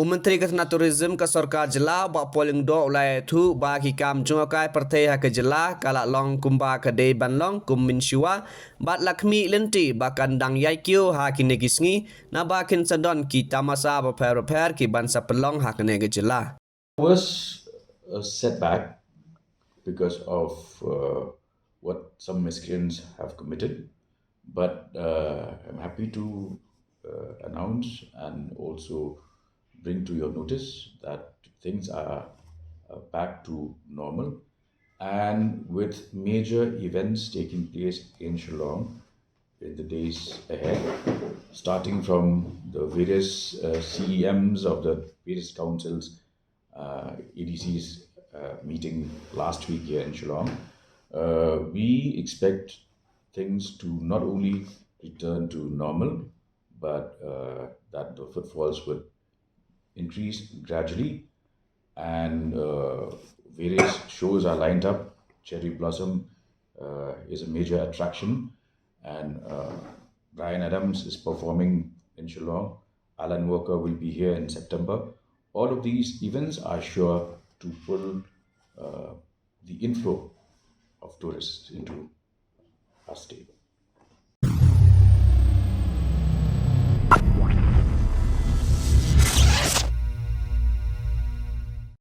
Menteri Kesana Tourism ke Sorka Jylla ba polling do ulai thu ba ki kam Jngohkai perthai ha ke Jylla kala long kumba ke de banlong kum min shua bat lakmi lenti ba kandang yai Kiew ha ki negisngi na ba kin sadon ki tamasa ba per ki ban sapelong ha ke nege Jylla. Was a setback because of what some miscreants have committed, but I'm happy to announce and also bring to your notice that things are back to normal, and with major events taking place in Shillong in the days ahead, starting from the various CEMs of the various councils, EDC's meeting last week here in Shillong. We expect things to not only return to normal, but that the footfalls would increase gradually, and various shows are lined up. Cherry Blossom is a major attraction, and Brian Adams is performing in Shillong. Alan Walker will be here in September. All of these events are sure to pull the inflow of tourists into our state.